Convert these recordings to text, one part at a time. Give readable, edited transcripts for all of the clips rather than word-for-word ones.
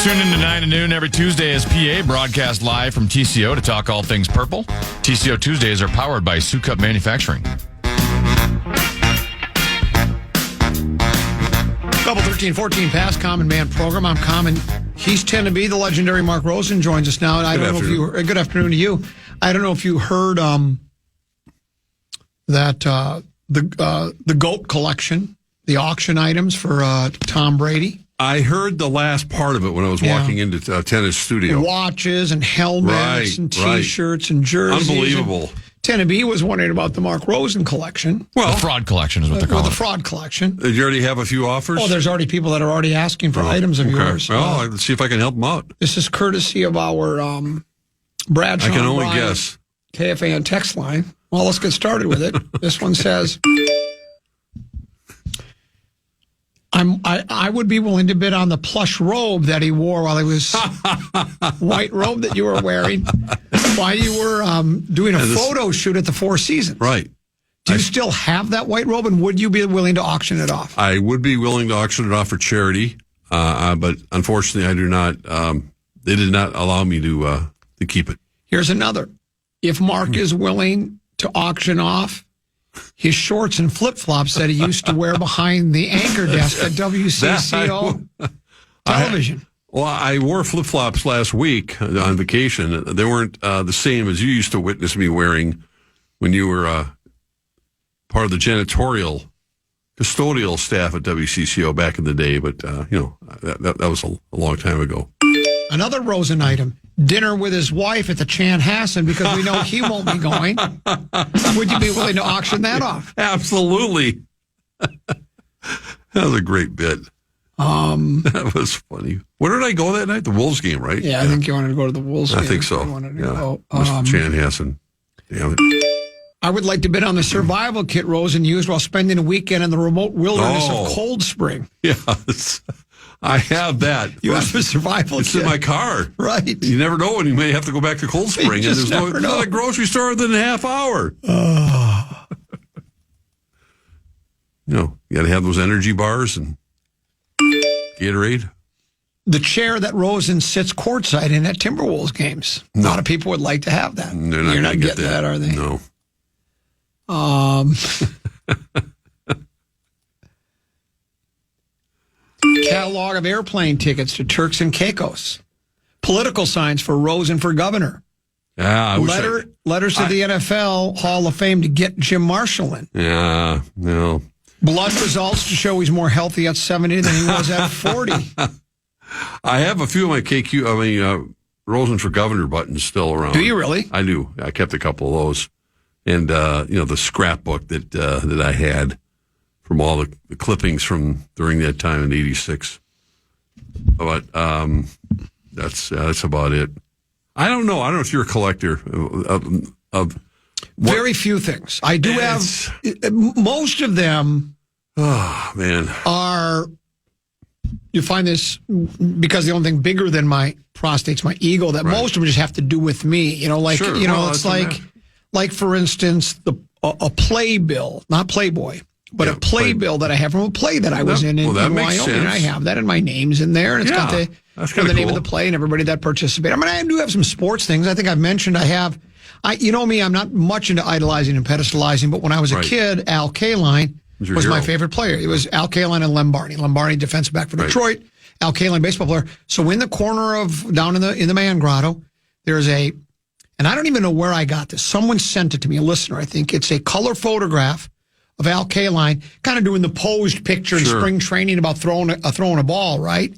Tune in to 9 to noon every Tuesday as PA broadcast live from TCO to talk all things purple. TCO Tuesdays are powered by Sioux Cup Manufacturing. Double 13-14 past Common Man program. I'm Common. He's 10 to be. The legendary Mark Rosen joins us now. And I don't know if you. Good afternoon to you. I don't know if you heard that the GOAT collection, the auction items for Tom Brady. I heard the last part of it when I was walking into Tennis Studio. Watches and helmets and T-shirts and jerseys. Unbelievable. Tennessee was wondering about the Mark Rosen collection. Well, the fraud collection is what they're calling it. The fraud collection. Did you already have a few offers? Oh, there's already people that are already asking for items of yours. Well, let's see if I can help them out. This is courtesy of our Bradshaw. I can only guess. KFAN text line. Well, let's get started with it. This one says, I would be willing to bid on the plush robe that he wore while he was white robe that you were wearing while you were doing a photo shoot at the Four Seasons. Right. Do you still have that white robe, and would you be willing to auction it off? I would be willing to auction it off for charity, but unfortunately, I do not. They did not allow me to keep it. Here's another. If Mark is willing to auction off his shorts and flip-flops that he used to wear behind the anchor desk at WCCO television. I wore flip-flops last week on vacation. They weren't the same as you used to witness me wearing when you were part of the custodial staff at WCCO back in the day. But, that was a long time ago. Another Rosen item. Dinner with his wife at the Chanhassen because we know he won't be going. Would you be willing to auction that off? Absolutely. That was a great bit. That was funny. Where did I go that night? The Wolves game, right? Yeah, I think you wanted to go to the Wolves game. I think so. Chanhassen. Damn it. I would like to bid on the survival kit Rosen used while spending a weekend in the remote wilderness of Cold Spring. Yes. I have that. You have a survival kit. It's in my car. Right. You never know when you may have to go back to Cold Spring. And there's not a grocery store within a half hour. You got to have those energy bars and Gatorade. The chair that Rosen sits courtside in at Timberwolves games. A lot of people would like to have that. You're not getting that, are they? No. Catalog of airplane tickets to Turks and Caicos. Political signs for Rosen for governor. Yeah, Letters to the NFL Hall of Fame to get Jim Marshall in. Yeah, no. Blood results to show he's more healthy at 70 than he was at 40. I have a few of my Rosen for governor buttons still around. Do you really? I do. I kept a couple of those. And, the scrapbook that I had from all the clippings from during that time in '86. But that's about it. I don't know. I don't know if you're a collector of very few things. I do have most of them. Oh man, are you find this because the only thing bigger than my prostate's my ego. That most of them just have to do with me. Sure. It's like for instance a playbill, not Playboy. But a playbill that I have from a play that I was in Wyoming, and I have that, and my name's in there, and it's got the name of the play and everybody that participated. I mean, I do have some sports things. I think I've mentioned you know me, I'm not much into idolizing and pedestalizing, but when I was a kid, Al Kaline was my favorite player. It was Al Kaline and Lombardi. Lombardi, defensive back for Detroit, Al Kaline, baseball player. So in the corner of, down in the Man Grotto, there's and I don't even know where I got this. Someone sent it to me, a listener, I think. It's a color photograph of Al Kaline, kind of doing the posed picture in spring training about throwing a ball, right?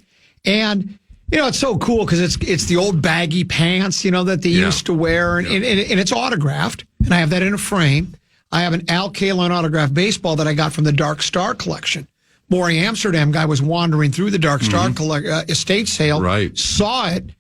And it's so cool because it's the old baggy pants, that they used to wear, and it's autographed, and I have that in a frame. I have an Al Kaline autographed baseball that I got from the Dark Star collection. Maury Amsterdam guy was wandering through the Dark Star estate sale, saw it,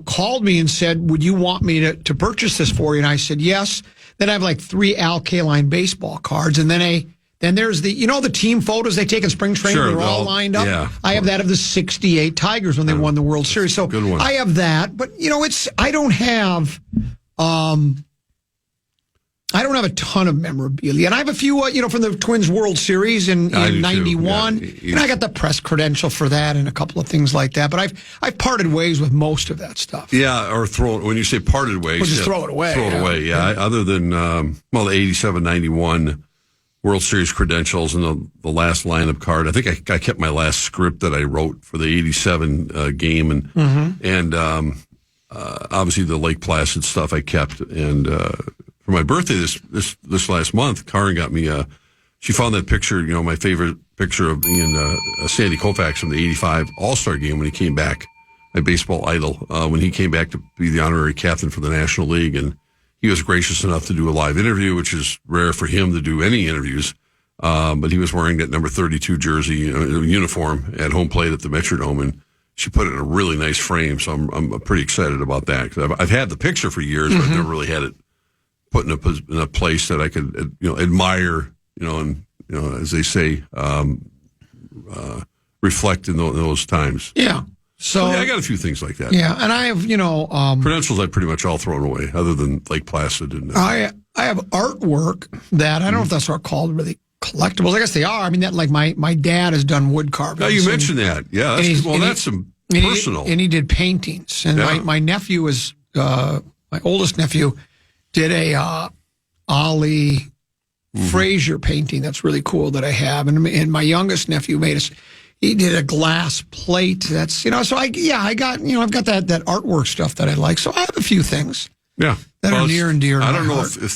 called me and said, "Would you want me to purchase this for you?" And I said, "Yes." Then I have like 3 Al Kaline baseball cards, and then there's the team photos they take in spring training. They're all lined up. Yeah. I have that of the '68 Tigers when they won the World Series. So good one. I have that, but I don't have I don't have a ton of memorabilia, and I have a few, from the Twins World Series in '91, and I got the press credential for that and a couple of things like that. But I've parted ways with most of that stuff. Yeah, or when you say parted ways, just throw it away. Throw it away. Yeah. Other than the '87-'91 World Series credentials and the last lineup card, I think I kept my last script that I wrote for the '87 game, and obviously the Lake Placid stuff I kept, and. For my birthday this last month, Karen got me she found that picture, my favorite picture of me and Sandy Koufax from the '85 All-Star game when he came back, my baseball idol, when he came back to be the honorary captain for the National League, and he was gracious enough to do a live interview, which is rare for him to do any interviews. But he was wearing that number 32 jersey uniform at home plate at the Metrodome, and she put it in a really nice frame. So I'm pretty excited about that, because I've had the picture for years, but I've never really had it put in a place that I could, admire, and, as they say, reflect in those times. Yeah. So I got a few things like that. Yeah, and I have, credentials I pretty much all thrown away, other than Lake Placid. And I have artwork that I don't know if that's what called really collectibles. I guess they are. I mean, that like my dad has done wood carving. Oh, you mentioned that. Yeah, that's some personal. And he did paintings. And my nephew was my oldest nephew. Did a Ollie Frazier painting that's really cool that I have, and my youngest nephew he did a glass plate that's so I've got I've got that artwork stuff that I like, so I have a few things that are near and dear to my heart. I don't know if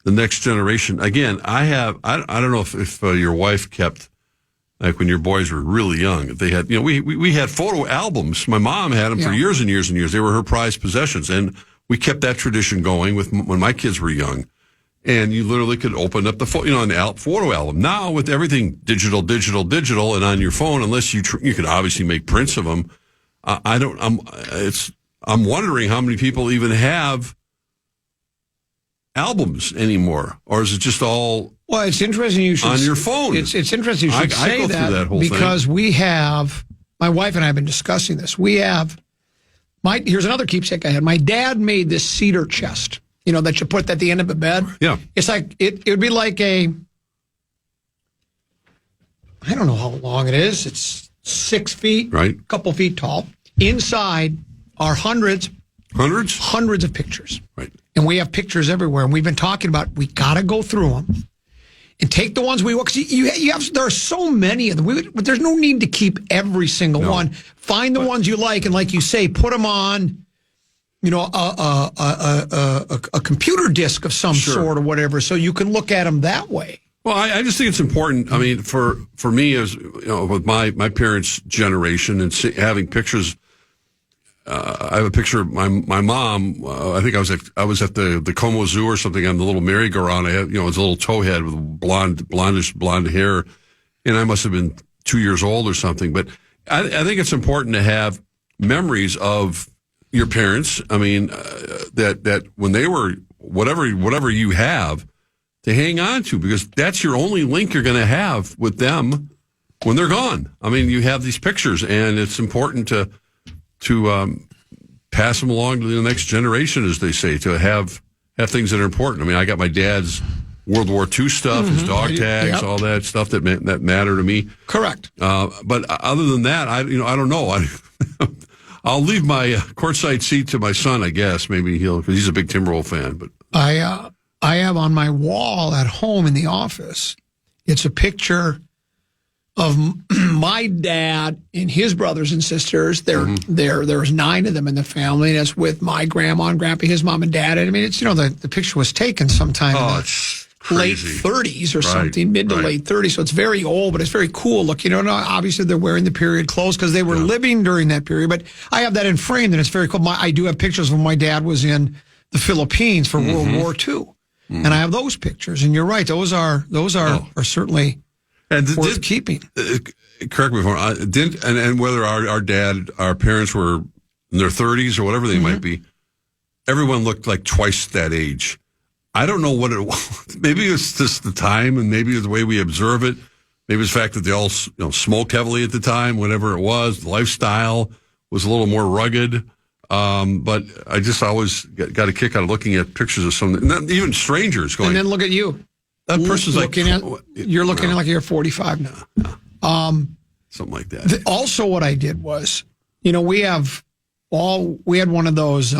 the next generation, again, I don't know if your wife kept, like when your boys were really young, they had we had photo albums. My mom had them for years and years and years. They were her prized possessions, and we kept that tradition going when my kids were young, and you literally could open up the photo album. Now with everything digital, and on your phone, unless you can obviously make prints of them. I'm wondering how many people even have albums anymore, or is it just all? Well, it's interesting you should on your phone. It's interesting you should say that whole because thing. We have, my wife and I have been discussing this. We have. Here's another keepsake I had. My dad made this cedar chest, that you put at the end of a bed. Yeah. It's like, it would be like I don't know how long it is. It's 6 feet, right? A couple feet tall. Inside are hundreds of pictures. Right. And we have pictures everywhere. And we've been talking about, we got to go through them and take the ones we want. Because there are so many of them. But there's no need to keep every single one. Find the ones you like, and like you say, put them on, a computer disk of some sort or whatever, so you can look at them that way. Well, I just think it's important. I mean, for me, as with my parents' generation and having pictures. I have a picture of my mom. I think I was at the Como Zoo or something on the little merry-go-round. I had, it was a little towhead with blonde hair, and I must have been 2 years old or something. But I think it's important to have memories of your parents. I mean, that when they were whatever you have to hang on to, because that's your only link you're going to have with them when they're gone. I mean, you have these pictures, and it's important to pass them along to the next generation, as they say, to have things that are important. I mean, I got my dad's World War II stuff, his dog tags, all that stuff that matter to me. Correct. But other than that, I don't know. I'll leave my courtside seat to my son, I guess. Maybe because he's a big Timberwolves fan. But I have on my wall at home in the office, it's a picture of my dad and his brothers and sisters. There's 9 of them in the family, and it's with my grandma and grandpa, his mom and dad. And I mean, it's the picture was taken sometime in the late 30s or something, mid to late 30s. So it's very old, but it's very cool. Look, obviously they're wearing the period clothes because they were living during that period. But I have that in frame, and it's very cool. I do have pictures when my dad was in the Philippines for World War II, and I have those pictures. And you're right; those are certainly. And worth keeping. Correct me if I'm wrong. And whether our parents were in their 30s or whatever they might be, everyone looked like twice that age. I don't know what it was. Maybe it's just the time, and maybe it's the way we observe it. Maybe it's the fact that they all smoked heavily at the time, whatever it was. The lifestyle was a little more rugged. But I just always got a kick out of looking at pictures of some, even strangers going. And then look at you. That person's you're looking at like you're 45 now. Something like that. Also, what I did was, we had one of those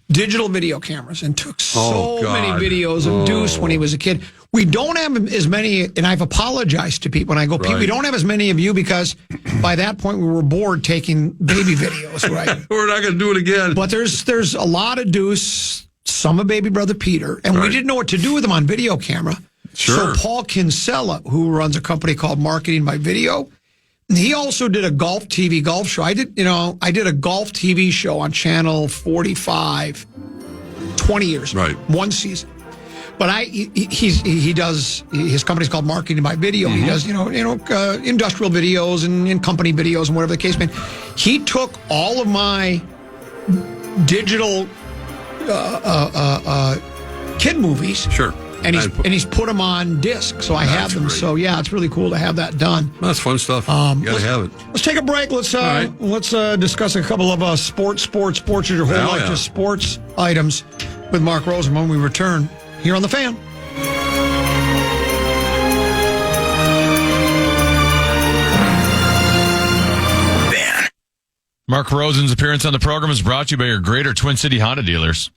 digital video cameras and took so many videos of Deuce when he was a kid. We don't have as many, and I've apologized to people when I go, Pete, we don't have as many of you because by that point we were bored taking baby videos, right? We're not going to do it again. But there's a lot of Deuce, some of baby brother Peter, and we didn't know what to do with them on video camera. Sure. So Paul Kinsella, who runs a company called Marketing by Video, he also did a TV golf show. I did a golf TV show on Channel 45 20 years ago, one season. But he does, his company's called Marketing by Video. He does, industrial videos and company videos and whatever the case may be. He took all of my digital kid movies. Sure. And he's put them on disc, so I have them. Great. So yeah, it's really cool to have that done. That's fun stuff. You gotta have it. Let's take a break. Let's discuss a couple of sports is your whole life, just sports items with Mark Rosen when we return here on the Fan. Mark Rosen's appearance on the program is brought to you by your Greater Twin City Honda dealers.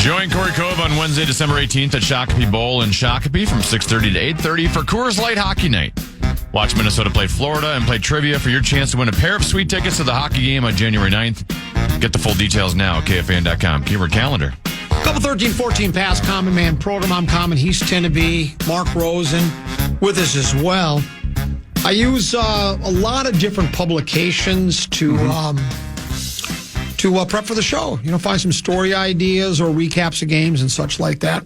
Join Corey Cove on Wednesday, December 18th at Shakopee Bowl in Shakopee from 6:30 to 8:30 for Coors Light Hockey Night. Watch Minnesota play Florida and play trivia for your chance to win a pair of sweet tickets to the hockey game on January 9th. Get the full details now at KFAN.com. Keyword calendar. Couple 13-14 past Common Man program. I'm Common. He's Tenneby. Mark Rosen with us as well. I use a lot of different publications to prep for the show. Find some story ideas or recaps of games and such like that.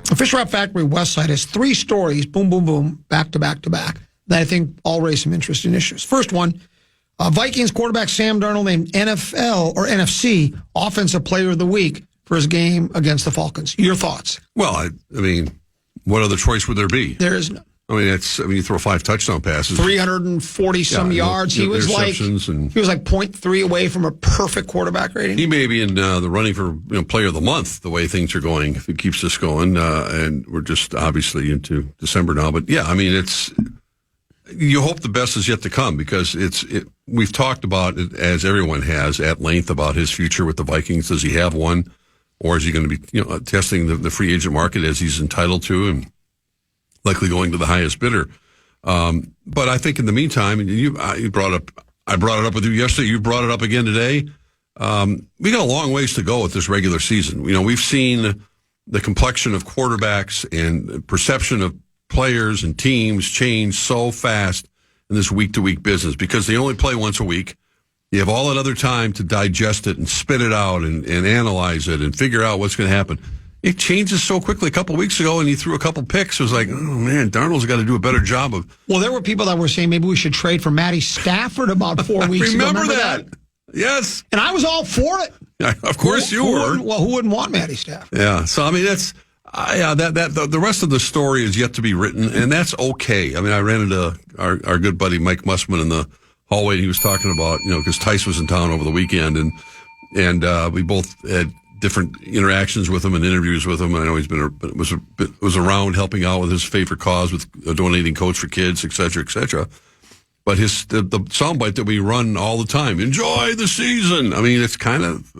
The Fish Wrap Factory Westside has 3 stories, boom, boom, boom, back to back to back, that I think all raise some interesting issues. First one, Vikings quarterback Sam Darnold named NFL or NFC Offensive Player of the Week for his game against the Falcons. Your thoughts? Well, I mean, what other choice would there be? There is none. You throw 5 touchdown passes, 340 some yards. He was like 0.3 away from a perfect quarterback rating. He may be in the running for Player of the Month. The way things are going, if it keeps this going, and we're just obviously into December now. But yeah, you hope the best is yet to come because we've talked about it, as everyone has at length, about his future with the Vikings. Does he have one, or is he going to be testing the free agent market as he's entitled to and likely going to the highest bidder? But I think in the meantime, I brought it up with you yesterday. You brought it up again today. We got a long ways to go with this regular season. We've seen the complexion of quarterbacks and perception of players and teams change so fast in this week-to-week business because they only play once a week. You have all that other time to digest it and spit it out and analyze it and figure out what's going to happen. It changes so quickly. A couple of weeks ago, and he threw a couple picks. It was like, oh, man, Darnold's got to do a better job of... Well, there were people that were saying maybe we should trade for Matty Stafford about 4 weeks ago. Remember that? Yes. And I was all for it. Yeah, of course you were. Who wouldn't want Matty Stafford? Yeah. So, that's... the rest of the story is yet to be written, and that's okay. I ran into our good buddy Mike Mussman in the hallway, and he was talking about, because Tice was in town over the weekend, and we both had different interactions with him and interviews with him. I know he's was around helping out with his favorite cause with donating coats for kids, et cetera, et cetera. But the soundbite that we run all the time, enjoy the season. It's kind of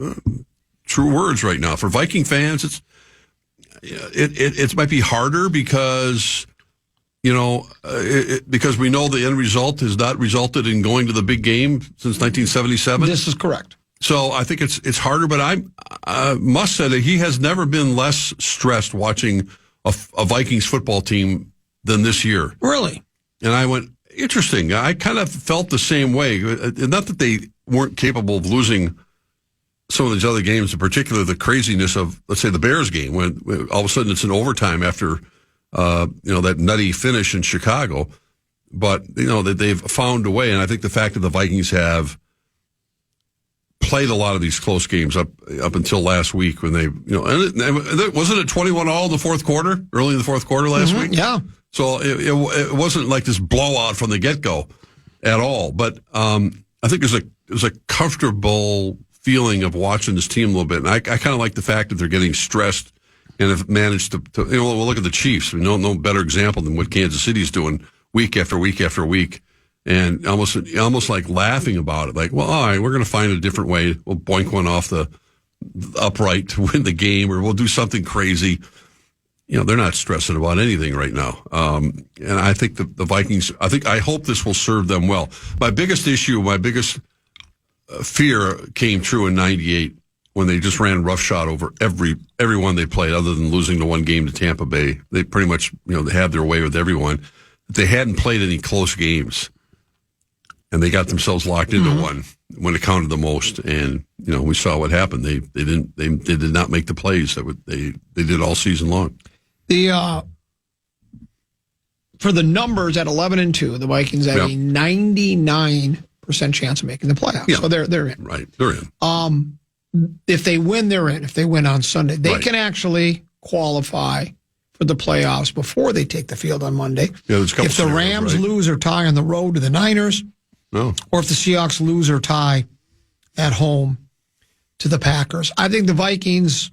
true words right now. For Viking fans, it might be harder because, because we know the end result has not resulted in going to the big game since 1977. This is correct. So I think it's harder, but I must say that he has never been less stressed watching a Vikings football team than this year. Really? And I went, interesting. I kind of felt the same way. Not that they weren't capable of losing some of these other games, in particular the craziness of, let's say, the Bears game, when all of a sudden it's in overtime after, that nutty finish in Chicago. But, that they've found a way. And I think the fact that the Vikings have played a lot of these close games up until last week when they, wasn't it 21-all in the fourth quarter, early in the fourth quarter last week? Yeah. So it wasn't like this blowout from the get-go at all. But I think there's a comfortable feeling of watching this team a little bit. And I kind of like the fact that they're getting stressed and have managed to we'll look at the Chiefs. We know no better example than what Kansas City's doing week after week after week. And almost like laughing about it. Like, well, all right, we're going to find a different way. We'll boink one off the upright to win the game, or we'll do something crazy. They're not stressing about anything right now. And I think the Vikings, I hope this will serve them well. My biggest fear came true in 98 when they just ran roughshod over everyone they played, other than losing the one game to Tampa Bay. They pretty much, they had their way with everyone. They hadn't played any close games. And they got themselves locked into one when it counted the most, and we saw what happened. They did not make the plays that they did all season long. For the numbers at 11-2, the Vikings have a 99% chance of making the playoffs. Yeah. So they're in. Right, they're in. If they win, they're in. If they win on Sunday, they can actually qualify for the playoffs before they take the field on Monday. Yeah, there's a couple if the Rams lose or tie on the road to the Niners. No. Or if the Seahawks lose or tie at home to the Packers. I think the Vikings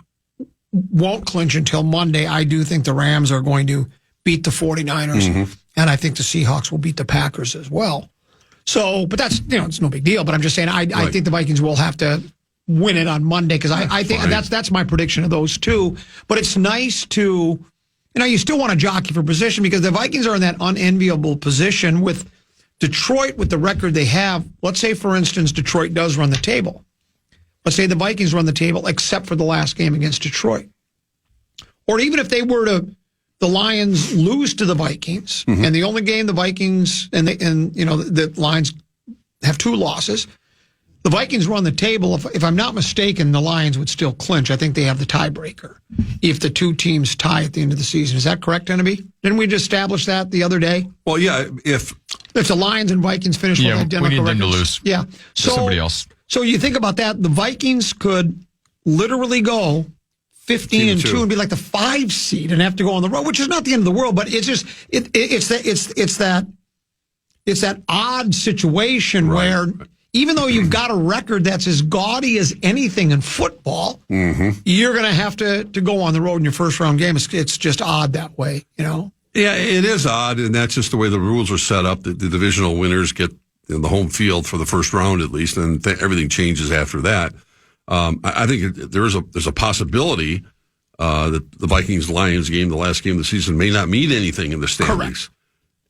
won't clinch until Monday. I do think the Rams are going to beat the 49ers, and I think the Seahawks will beat the Packers as well. So, but that's, it's no big deal, but I'm just saying I think the Vikings will have to win it on Monday, because I think that's my prediction of those two. But it's nice to, you still want to jockey for position, because the Vikings are in that unenviable position with Detroit, with the record they have. Let's say, for instance, Detroit does run the table. Let's say the Vikings run the table, except for the last game against Detroit. Or even if they were the Lions lose to the Vikings, and the only game the Vikings the Lions have 2 losses, the Vikings run the table. If I'm not mistaken, the Lions would still clinch. I think they have the tiebreaker if the two teams tie at the end of the season. Is that correct, Enemy? Didn't we just establish that the other day? Well, yeah. If the Lions and Vikings finish with identical records. We need them to lose. Yeah. So somebody else. So you think about that. The Vikings could literally go 15-2 and be like the 5 seed and have to go on the road, which is not the end of the world, but it's just it's that odd situation where even though you've got a record that's as gaudy as anything in football, you're going to have to go on the road in your first round game. It's just odd that way, Yeah, it is odd, and that's just the way the rules are set up. The divisional winners get the home field for the first round at least, and everything changes after that. I think there's a possibility that the Vikings-Lions game, the last game of the season, may not mean anything in the standings. Correct.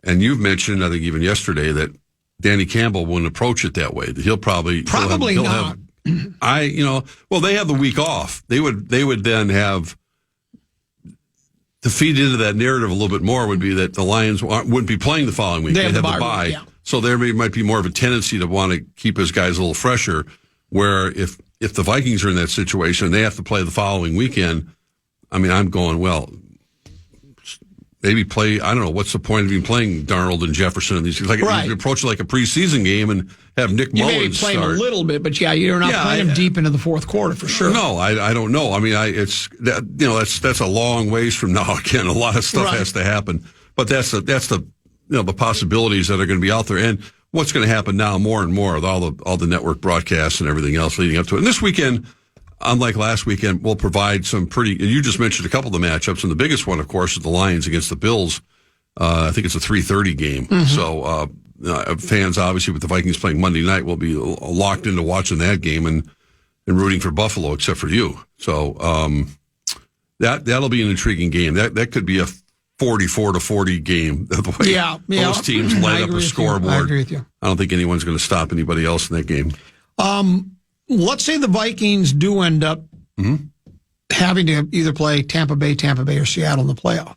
And you've mentioned, I think even yesterday, that Danny Campbell wouldn't approach it that way. That he'll probably not. They have the week off. They would then have to feed into that narrative a little bit more. Would be that the Lions wouldn't be playing the following week. They'd have the bye. Yeah. So there might be more of a tendency to want to keep his guys a little fresher. Where if the Vikings are in that situation and they have to play the following weekend, I mean, I'm going, well, maybe play, I don't know, what's the point of even playing Darnold and Jefferson and these things? You approach it like a prepreseason game and have Nick Mullins maybe play him a little bit, but you're not playing him deep into the fourth quarter for sure. No, I don't know. I mean, that's a long ways from now. Again, a lot of stuff has to happen, but that's the the possibilities that are going to be out there, and what's going to happen now more and more with all the network broadcasts and everything else leading up to it. And this weekend, unlike last weekend, we'll provide some pretty, and you just mentioned a couple of the matchups, and the biggest one, of course, is the Lions against the Bills. I think it's a 3:30 game. So fans, obviously, with the Vikings playing Monday night, will be locked into watching that game and rooting for Buffalo, except for you. So that'll be an intriguing game. That could be a 44-40 game. The way those teams light up a scoreboard. I agree with you. I don't think anyone's going to stop anybody else in that game. Let's say the Vikings do end up having to either play Tampa Bay, or Seattle in the playoff.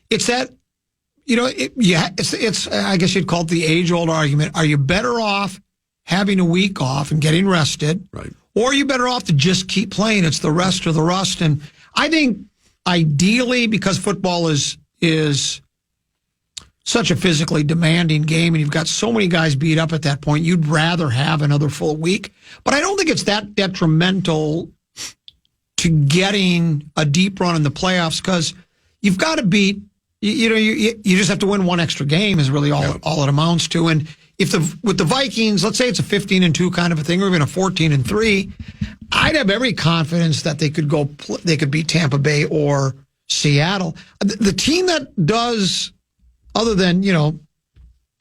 It's that, it's I guess you'd call it the age-old argument. Are you better off having a week off and getting rested? Right. Or are you better off to just keep playing? It's the rest or the rust. And I think ideally, because football is such a physically demanding game and you've got so many guys beat up at that point, you'd rather have another full week. But I don't think it's that detrimental to getting a deep run in the playoffs because, you've got to beat. You just have to win one extra game is really all it amounts to. And with the Vikings, let's say it's a 15-2 kind of a thing, or even a 14-3, I'd have every confidence that they could beat Tampa Bay or Seattle. The team that does, other than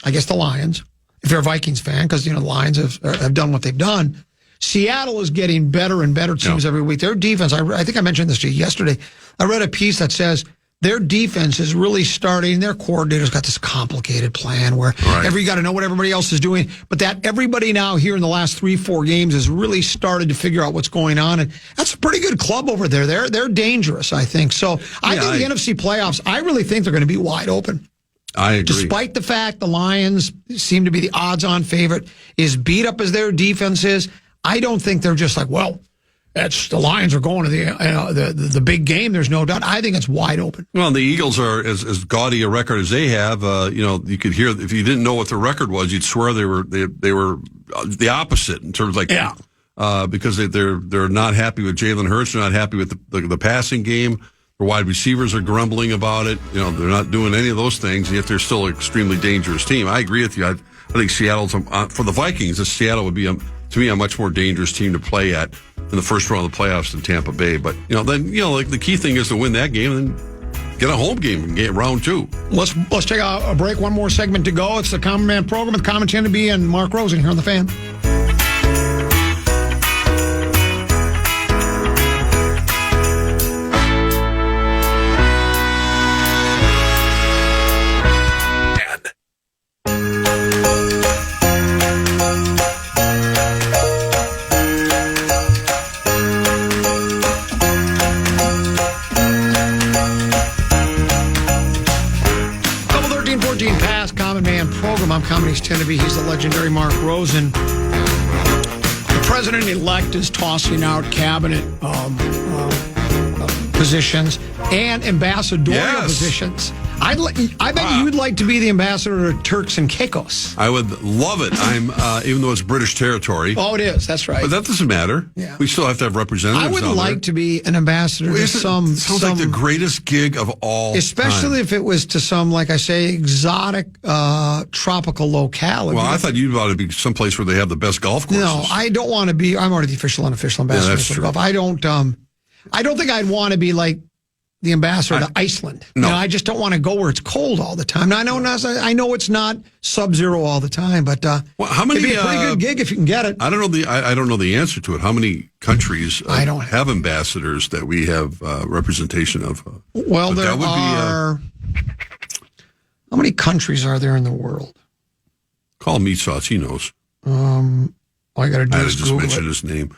I guess the Lions, if you're a Vikings fan, because the Lions have done what they've done. Seattle is getting better and better teams every week. Their defense, I think I mentioned this to you yesterday. I read a piece that says their defense is really starting. Their coordinator's got this complicated plan where you got to know what everybody else is doing. But that everybody now here in the last 3-4 games has really started to figure out what's going on. And that's a pretty good club over there. They're dangerous, I think. So I think the NFC playoffs, I really think they're going to be wide open. I agree. Despite the fact the Lions seem to be the odds-on favorite, as beat up as their defense is, I don't think they're just like, well, that's the Lions are going to the big game. There's no doubt. I think it's wide open. Well, the Eagles are as gaudy a record as they have. You could hear if you didn't know what the record was, you'd swear they were the opposite in terms because they're not happy with Jalen Hurts. They're not happy with the passing game. Their wide receivers are grumbling about it. They're not doing any of those things, yet they're still an extremely dangerous team. I agree with you. I think Seattle's for the Vikings. Seattle would be to me a much more dangerous team to play at in the first round of the playoffs than Tampa Bay. But the key thing is to win that game and then get a home game and get round 2. Let's take a break. One more segment to go. It's the Common Man program with Common Cheneby and Mark Rosen here on the Fan. I'm Comedy's Cheneby. He's the legendary Mark Rosen. The president-elect is tossing out cabinet positions and ambassadorial positions. I bet you'd like to be the ambassador to Turks and Caicos. I would love it. I'm even though it's British territory. Oh, it is. That's right. But that doesn't matter. Yeah. We still have to have representatives. I would like to be an ambassador to some. Sounds like the greatest gig of all. Especially if it was to some, like I say, exotic tropical locality. Well, I thought you'd want to be someplace where they have the best golf courses. No, I don't want to be. I'm already the official and unofficial ambassador. Yeah, that's true. Golf. I don't think I'd want to be like the ambassador to Iceland. No. I just don't want to go where it's cold all the time. Now, I know it's not sub-zero all the time, but how many, it'd be a pretty good gig if you can get it. I don't know the answer to it. How many countries have ambassadors that we have representation of? Well, there are. How many countries are there in the world? Call Meat Sauce. He knows. All I got to do is just mention his name.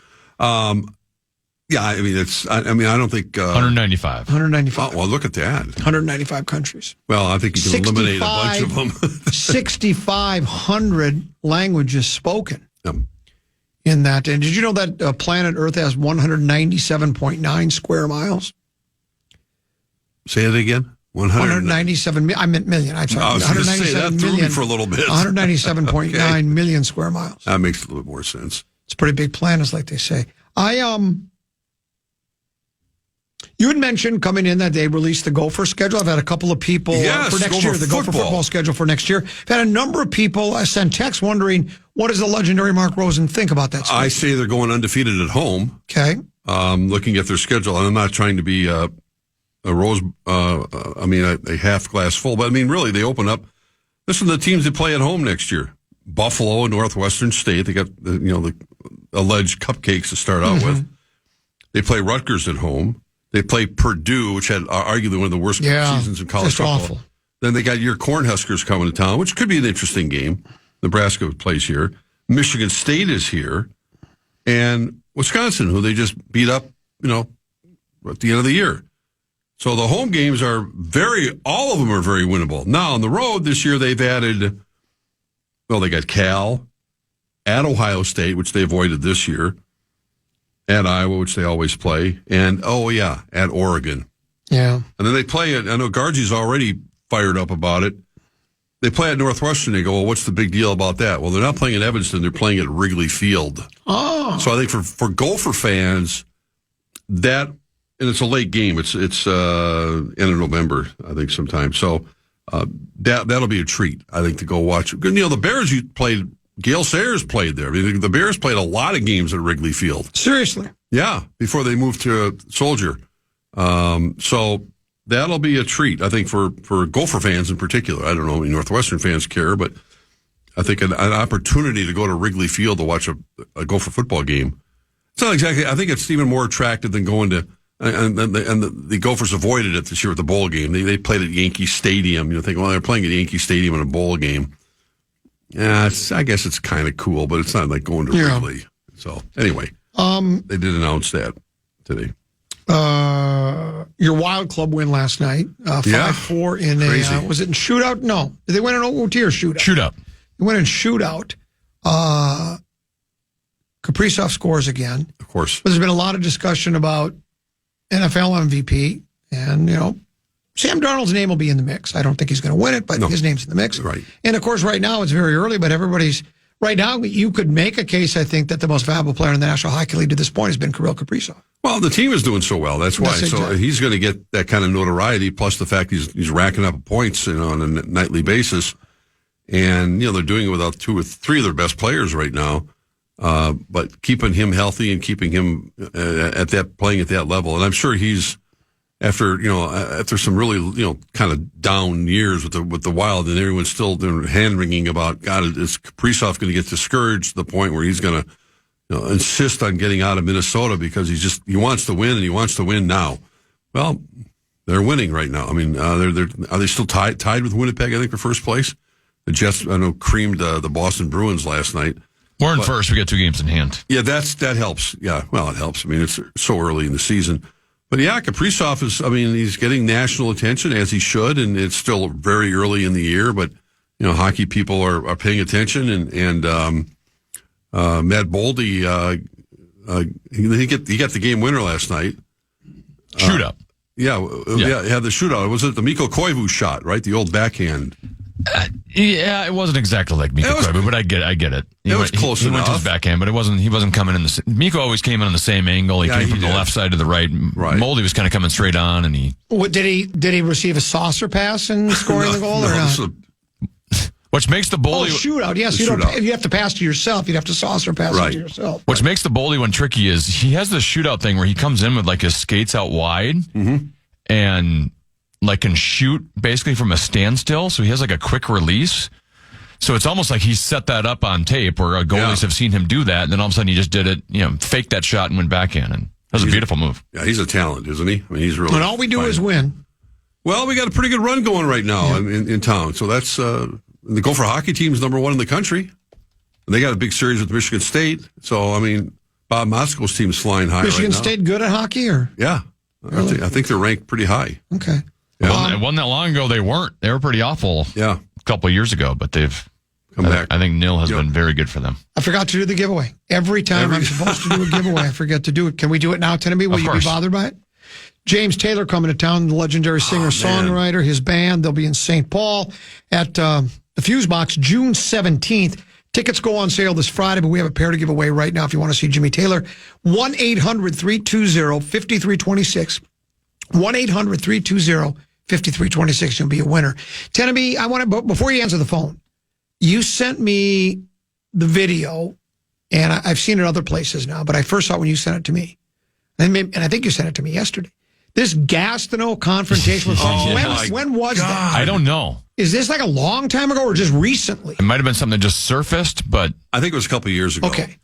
Yeah, I mean, I don't think 195. 195. Oh, well, look at that. 195 countries. Well, I think you can eliminate a bunch of them. 6,500 languages spoken in that. And did you know that planet Earth has 197.9 square miles? Say it again. 197 million. I meant million. I'm sorry. I was going to say that threw me for a little bit. 197.9 million square miles. That makes a little bit more sense. It's a pretty big planet, like they say. You had mentioned coming in that they released the Gopher schedule. I've had a couple of people for next year, the Gopher football schedule for next year. I've had a number of people send texts wondering, what does the legendary Mark Rosen think about that schedule? I say they're going undefeated at home. Okay. Looking at their schedule, and I'm not trying to be a half glass full, but I mean, really, they open up. This are the teams that play at home next year. Buffalo and Northwestern State. They got the alleged cupcakes to start out with. They play Rutgers at home. They play Purdue, which had arguably one of the worst seasons in college football. Awful. Then they got your Cornhuskers coming to town, which could be an interesting game. Nebraska plays here. Michigan State is here. And Wisconsin, who they just beat up, at the end of the year. So the home games are all of them are very winnable. Now, on the road this year, they've added, they got Cal, at Ohio State, which they avoided this year, at Iowa, which they always play, and, at Oregon. Yeah. And then they play it. I know Gargie's already fired up about it. They play at Northwestern. They go, well, what's the big deal about that? Well, they're not playing at Evanston. They're playing at Wrigley Field. Oh. So I think for Gopher fans, that and it's a late game. It's end of November, I think, sometime. So that'll be a treat, I think, to go watch. You know, the Bears played. Gale Sayers played there. I mean, the Bears played a lot of games at Wrigley Field. Seriously? Yeah, before they moved to Soldier. So that'll be a treat, I think, for Gopher fans in particular. I don't know if Northwestern fans care, but I think an opportunity to go to Wrigley Field to watch a Gopher football game. It's not exactly. I think it's even more attractive than going to. And the Gophers avoided it this year with the bowl game. They played at Yankee Stadium. You think, well, they're playing at Yankee Stadium in a bowl game. Yeah, I guess it's kind of cool, but it's not like going to Wrigley. So anyway, they did announce that today. Your Wild Club win last night, 5-4 in a was it in shootout? No, did they win an OT or shootout? Shootout. They went in shootout. Kaprizov scores again. Of course, but there's been a lot of discussion about NFL MVP, and Sam Darnold's name will be in the mix. I don't think he's going to win it, but his name's in the mix. Right. And, of course, right now it's very early, but right now you could make a case, I think, that the most valuable player in the National Hockey League to this point has been Kirill Kaprizov. Well, the team is doing so well. That's why. So he's going to get that kind of notoriety, plus the fact he's racking up points on a nightly basis. And, they're doing it without 2 or 3 of their best players right now. But keeping him healthy and keeping him playing at that level. And I'm sure he's, after some really, kind of down years with the Wild, and everyone's still hand-wringing about, God, is Kaprizov going to get discouraged to the point where he's going to insist on getting out of Minnesota because he wants to win, and he wants to win now. Well, they're winning right now. I mean, are they still tied with Winnipeg, I think, for first place? The Jets, I know, creamed the Boston Bruins last night. We're in first. We got 2 games in hand. Yeah, that helps. Yeah, well, it helps. I mean, it's so early in the season. But yeah, Kaprizov he's getting national attention, as he should, and it's still very early in the year, but, hockey people are paying attention, and Matt Boldy, he got the game winner last night. Shootout. Yeah, the shootout. Was it the Mikko Koivu shot, right? The old backhand. Yeah, it wasn't exactly like Mikko Koivu, but I get it. It was close enough. He went to his backhand, but he wasn't coming in Mikko always came in on the same angle. He came from the left side to the right. Moldy was kind of coming straight on, and did he receive a saucer pass in scoring the goal or not? Which makes the goalie shootout. Yes, you have to pass to yourself. You'd have to saucer pass it to yourself. Which makes the goalie one tricky is he has this shootout thing where he comes in with like his skates out wide and can shoot basically from a standstill. So he has like a quick release. So it's almost like he set that up on tape where goalies have seen him do that. And then all of a sudden he just did it, faked that shot and went backhand. And that was a beautiful move. Yeah, he's a talent, isn't he? I mean, he's really. And all we do is win. Well, we got a pretty good run going right now in town. So that's the Gopher hockey team is #1 in the country. And they got a big series with Michigan State. So, I mean, Bob Mosko's team's flying high Michigan State good at hockey? Or? Yeah. Really? I think they're ranked pretty high. Okay. Yeah. It wasn't that long ago they weren't. They were pretty awful a couple of years ago, but they've come back. I think Nil has been very good for them. I forgot to do the giveaway. Every time I'm supposed to do a giveaway, I forget to do it. Can we do it now, Tennessee? Will you be bothered by it? James Taylor coming to town, the legendary singer-songwriter, his band. They'll be in St. Paul at the Fuse Box June 17th. Tickets go on sale this Friday, but we have a pair to give away right now if you want to see Jimmy Taylor. 1-800-320-5326. 1-800-320-5326. You'll be a winner. Tennessee, I want to, before you answer the phone, you sent me the video, and I've seen it other places now, but I first saw it when you sent it to me. And I think you sent it to me yesterday. This Gastineau confrontation. When was that? I don't know. Is this like a long time ago or just recently? It might have been something that just surfaced, but I think it was a couple of years ago. Okay.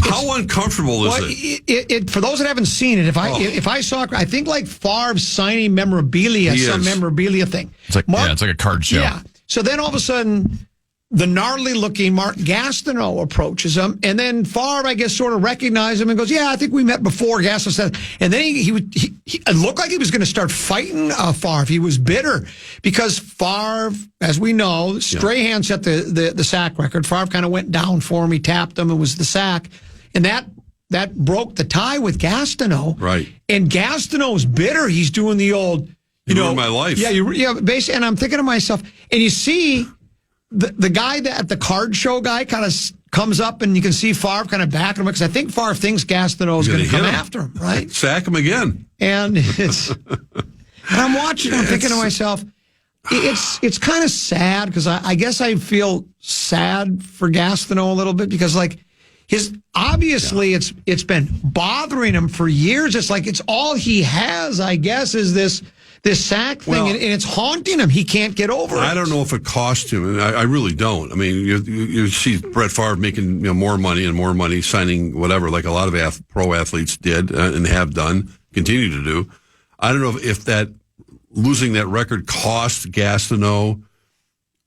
How uncomfortable is it? For those that haven't seen it, if I saw, I think like Favre signing memorabilia, memorabilia thing. It's like it's like a card show. Yeah. So then all of a sudden, the gnarly-looking Mark Gastineau approaches him, and then Favre, I guess, sort of recognized him and goes, "Yeah, I think we met before." Gastineau said, and then he it looked like he was going to start fighting Favre. He was bitter because Favre, as we know, Strahan set the sack record. Favre kind of went down for him. He tapped him. It was the sack, and that broke the tie with Gastineau. Right. And Gastineau's bitter. He's doing the old, you ruined my life. Yeah, basically. And I'm thinking to myself, and you see. The guy at the card show guy kind of comes up and you can see Favre kind of backing him because I think Favre thinks Gastineau is going to come after him, right? Sack him again. And I'm watching, I'm thinking to myself, it's kind of sad because I guess I feel sad for Gastineau a little bit because like it's been bothering him for years. It's like it's all he has, I guess, is this sack thing, and it's haunting him. He can't get over it. I don't know if it cost him, and I really don't. I mean, you see Brett Favre making more money, signing whatever, like a lot of pro athletes did and have done, continue to do. I don't know if that losing that record cost Gastineau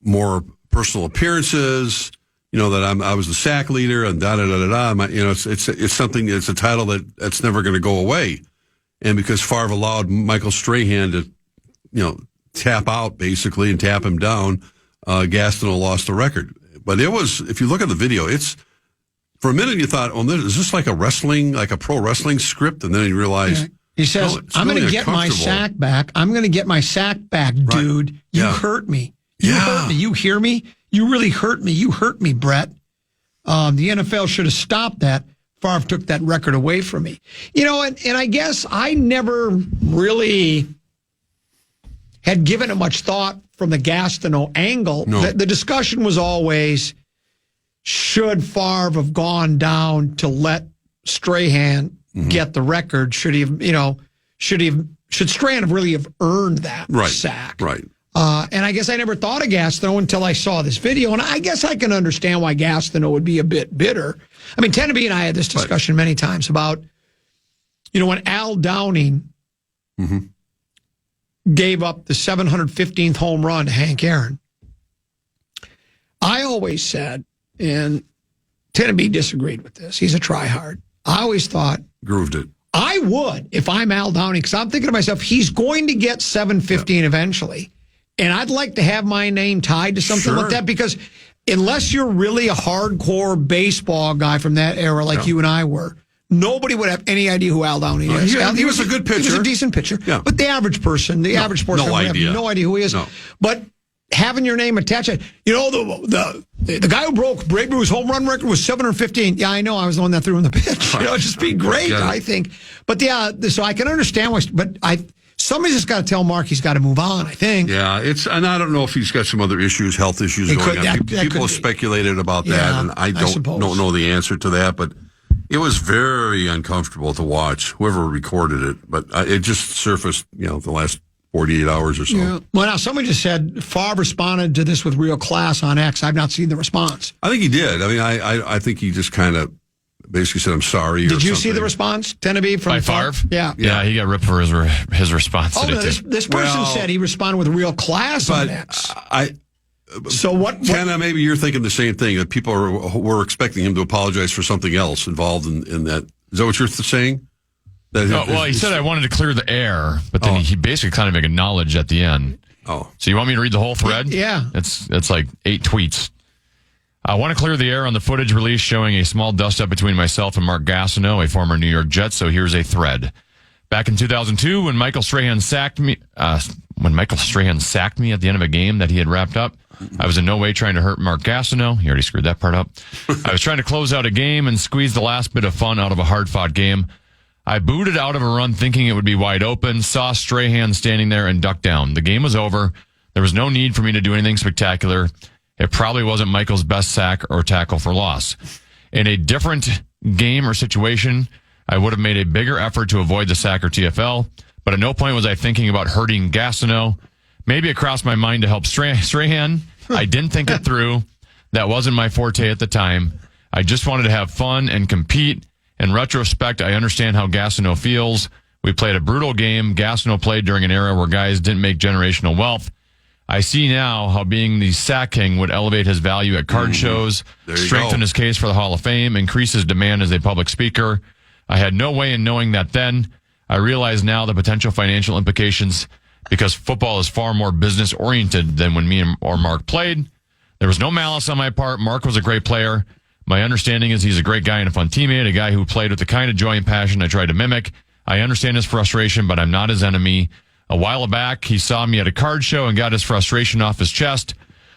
more personal appearances. That I was the sack leader and it's something. It's a title that's never going to go away. And because Favre allowed Michael Strahan to, tap out basically and tap him down, Gastineau lost the record. But it was, if you look at the video, it's, for a minute you thought, is this like a pro wrestling script? And then you realize. Yeah. He says, I'm going to get my sack back. I'm going to get my sack back, dude. Right. You hurt me. You hurt me. You hear me? You really hurt me. You hurt me, Brett. The NFL should have stopped that. Favre took that record away from me. And I guess I never really had given it much thought from the Gastineau angle. No. The discussion was always, should Favre have gone down to let Strahan get the record? Should Strahan have really have earned that sack? Right. And I guess I never thought of Gastineau until I saw this video. And I guess I can understand why Gastineau would be a bit bitter. I mean, Tenneby and I had this discussion many times about, when Al Downing gave up the 715th home run to Hank Aaron. I always said, and Tenneby disagreed with this, he's a tryhard. I always thought. Grooved it. I would if I'm Al Downing, because I'm thinking to myself, he's going to get 715 eventually. And I'd like to have my name tied to something like that because unless you're really a hardcore baseball guy from that era like you and I were, nobody would have any idea who Al Downing is. He was a good pitcher. He was a decent pitcher. Yeah. But the average person, average sports fan would have no idea who he is. No. But having your name attached, the guy who broke Babe Ruth's home run record was 715. Yeah, I know. I was the one that threw him the pitch. It'd just be great, I think. But so I can understand why. But somebody's just got to tell Mark he's got to move on, I think. Yeah, and I don't know if he's got some other issues, health issues going on. People have speculated about that, and I don't know the answer to that, but it was very uncomfortable to watch, whoever recorded it. But it just surfaced, the last 48 hours or so. Yeah. Well, now, somebody just said Favre responded to this with real class on X. I've not seen the response. I think he did. I mean, I think he just kind of basically said, I'm sorry. Did you see the response, Tenneby, from Favre? Yeah, he got ripped for his response. This person said he responded with real class on X. So what? Kenna, maybe you're thinking the same thing, that people were expecting him to apologize for something else involved in that. Is that what you're saying? He said I wanted to clear the air, but then he basically kind of acknowledged at the end. Oh. So you want me to read the whole thread? Yeah. It's like 8 tweets. I want to clear the air on the footage released showing a small dust-up between myself and Mark Gastineau, a former New York Jet, so here's a thread. Back in 2002, when Michael Strahan sacked me at the end of a game that he had wrapped up, I was in no way trying to hurt Mark Gastineau. He already screwed that part up. I was trying to close out a game and squeeze the last bit of fun out of a hard-fought game. I booted out of a run thinking it would be wide open, saw Strahan standing there and ducked down. The game was over. There was no need for me to do anything spectacular. It probably wasn't Michael's best sack or tackle for loss. In a different game or situation, I would have made a bigger effort to avoid the sack or TFL, but at no point was I thinking about hurting Gastineau. Maybe it crossed my mind to help Strahan. I didn't think it through. That wasn't my forte at the time. I just wanted to have fun and compete. In retrospect, I understand how Gastineau feels. We played a brutal game. Gastineau played during an era where guys didn't make generational wealth. I see now how being the sack king would elevate his value at card shows, strengthen his case for the Hall of Fame, increase his demand as a public speaker. I had no way in knowing that then. I realize now the potential financial implications because football is far more business-oriented than when me or Mark played. There was no malice on my part. Mark was a great player. My understanding is he's a great guy and a fun teammate, a guy who played with the kind of joy and passion I tried to mimic. I understand his frustration, but I'm not his enemy. A while back, he saw me at a card show and got his frustration off his chest.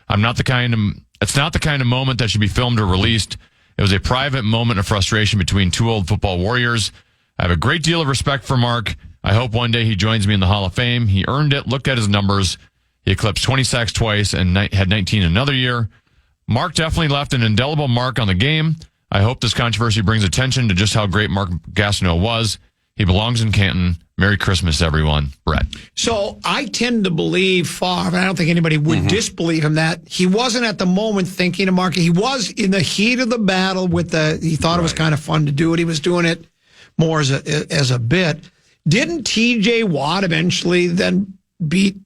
It's not the kind of moment that should be filmed or released. It was a private moment of frustration between two old football warriors. I have a great deal of respect for Mark. I hope one day he joins me in the Hall of Fame. He earned it. Look at his numbers. He eclipsed 20 sacks twice and had 19 another year. Mark definitely left an indelible mark on the game. I hope this controversy brings attention to just how great Mark Gastineau was. He belongs in Canton. Merry Christmas, everyone. Brett. So I tend to believe Favre, and I don't think anybody would disbelieve him, that he wasn't at the moment thinking of Mark. He was in the heat of the battle he thought it was kind of fun to do it. He was doing it more as a bit. Didn't T.J. Watt eventually then beat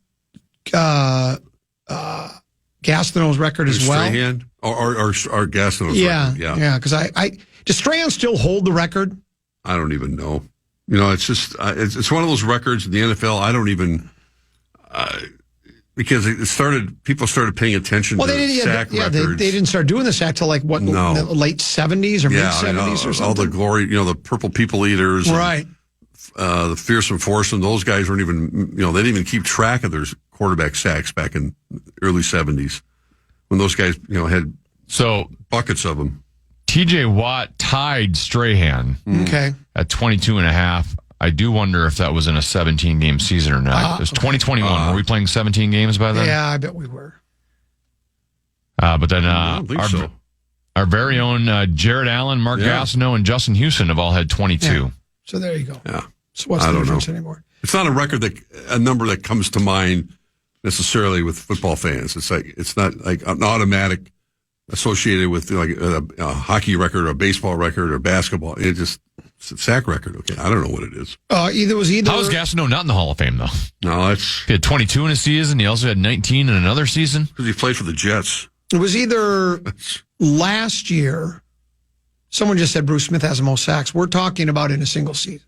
Gastineau's record as well? Strahan? Or Gastineau's record? Yeah, because does Strahan still hold the record? I don't even know. It's just it's one of those records in the NFL. I don't even because people started paying attention to sack records. They didn't start doing the sack till in the late 70s or mid 70s or something. All the glory, the Purple People Eaters, right? The Fearsome Foursome. Those guys weren't even, they didn't even keep track of their quarterback sacks back in early 70s when those guys, had buckets of them. T.J. Watt tied Strahan at 22 and a half. I do wonder if that was in a 17-game season or not. It was 2021. Were we playing 17 games by then? Yeah, I bet we were. But then I don't think so. Our very own Jared Allen, Mark Gastineau, and Justin Houston have all had 22. Yeah. So there you go. Yeah. So what's the difference anymore? It's not a number that comes to mind necessarily with football fans. It's not like an automatic associated with a hockey record or a baseball record or basketball. It's a sack record. Okay, I don't know what it is. How is Gastineau not in the Hall of Fame though? No, he had 22 in a season. He also had 19 in another season because he played for the Jets. It was either last year. Someone just said Bruce Smith has the most sacks. We're talking about in a single season.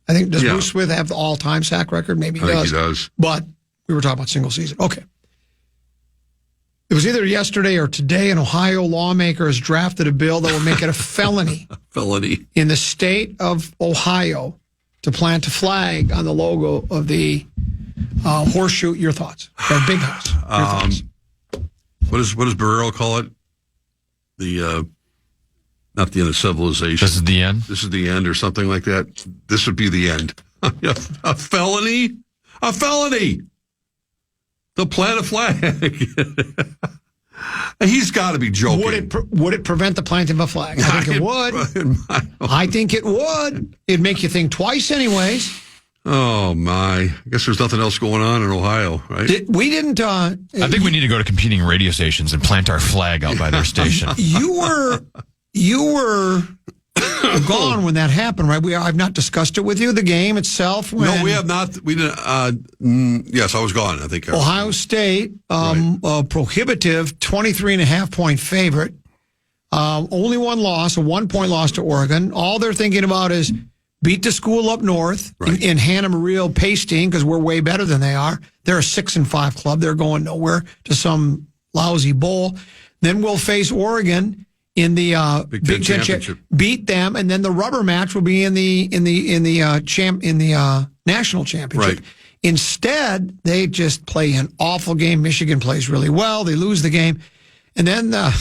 I think does Bruce Smith have the all-time sack record? Maybe he does. I think he does. But we were talking about single season. Okay. It was either yesterday or today, an Ohio lawmaker has drafted a bill that will make it a felony. In the state of Ohio to plant a flag on the logo of the horseshoe. Your thoughts? Or Big House. Your thoughts? What does Barrero call it? Not the end of civilization. This is the end? This is the end or something like that. This would be the end. A felony? A felony! To plant a flag. He's got to be joking. Would it prevent the planting of a flag? I think it would. I think it would. It'd make you think twice anyways. Oh, my. I guess there's nothing else going on in Ohio, right? We didn't... I think we need to go to competing radio stations and plant our flag out by their station. You were gone when that happened, right? I've not discussed it with you, the game itself. No, we have not. We didn't. Yes, I was gone, I think. Ohio State, prohibitive 23.5-point favorite. Only one loss, a 1-point loss to Oregon. All they're thinking about is beat the school up north in Hannah Marie Pasting because we're way better than they are. They're a 6-5 club. They're going nowhere to some lousy bowl. Then we'll face Oregon in the Big Ten Championship, beat them, and then the rubber match will be in the national championship. Right. Instead, they just play an awful game. Michigan plays really well. They lose the game, and then the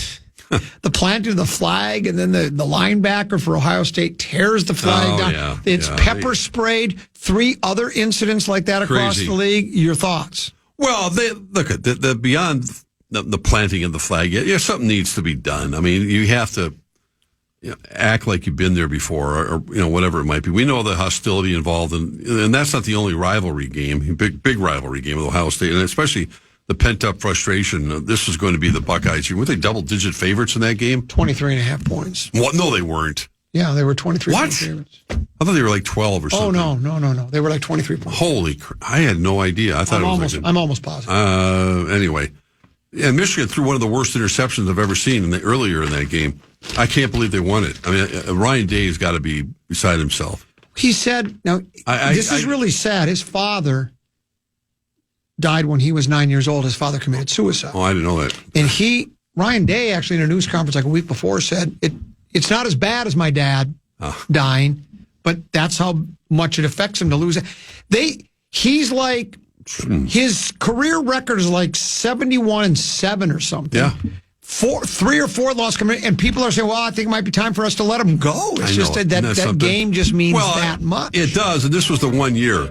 planting of the flag, and then the linebacker for Ohio State tears the flag down. Yeah, it's pepper sprayed. 3 other incidents like that across the league. Your thoughts? Well, look at the beyond. The planting of the flag, something needs to be done. I mean, you have to act like you've been there before, or whatever it might be. We know the hostility involved, and that's not the only rivalry game, big rivalry game with Ohio State, and especially the pent-up frustration. This was going to be the Buckeyes. Weren't they double-digit favorites in that game? 23.5 points. What? No, they weren't. Yeah, they were 23 what? Favorites. I thought they were like 12 or something. Oh, no. They were like 23 points. Holy crap. I had no idea. I thought I'm almost positive. Anyway. Yeah, Michigan threw one of the worst interceptions I've ever seen earlier in that game. I can't believe they won it. I mean, Ryan Day's got to be beside himself. He said, this is really sad. His father died when he was 9 years old. His father committed suicide. Oh, I didn't know that. And Ryan Day, actually in a news conference like a week before, said, it's not as bad as my dad dying, but that's how much it affects him to lose it. He's like... His career record is like 71-7 or something. Yeah. 3 or 4 loss coming, and people are saying, "Well, I think it might be time for us to let them go." It's just that game just means that much. It does, and this was the one year.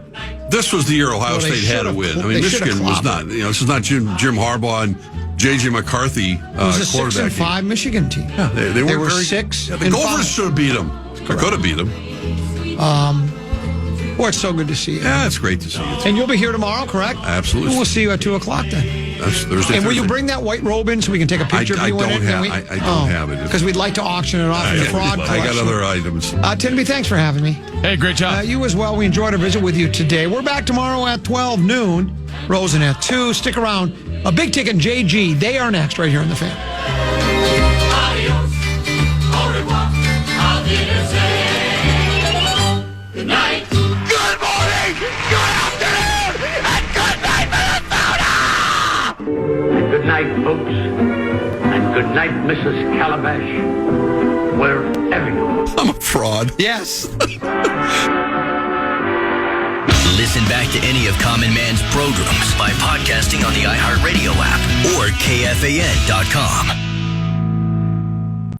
This was the year Ohio State had to win. I mean, Michigan was not. This is not Jim Harbaugh and J.J. McCarthy it was a 6-5 Michigan team. Yeah, they were 6. Yeah, the Gophers should have beat them. Could have beat them. Boy, it's so good to see you. Yeah, it's great to see you. And you'll be here tomorrow, correct? Absolutely. And we'll see you at 2:00 then. That's Thursday. And will you bring that white robe in so we can take a picture of you in it? I don't have it. Because we'd like to auction it off in the fraud collection. I got other items. Timothy, thanks for having me. Hey, great job. You as well. We enjoyed our visit with you today. We're back tomorrow at 12 noon. Rosen at 2. Stick around. A Big Ticket and JG. They are next right here on The Fan. Adios. Au revoir. Auf Wiedersehen. Good night. Good morning. Good afternoon. And good night, Minnesota. And good night, folks. And good night, Mrs. Calabash. Wherever you are. I'm a fraud. Yes. Listen back to any of Common Man's programs by podcasting on the iHeartRadio app or KFAN.com.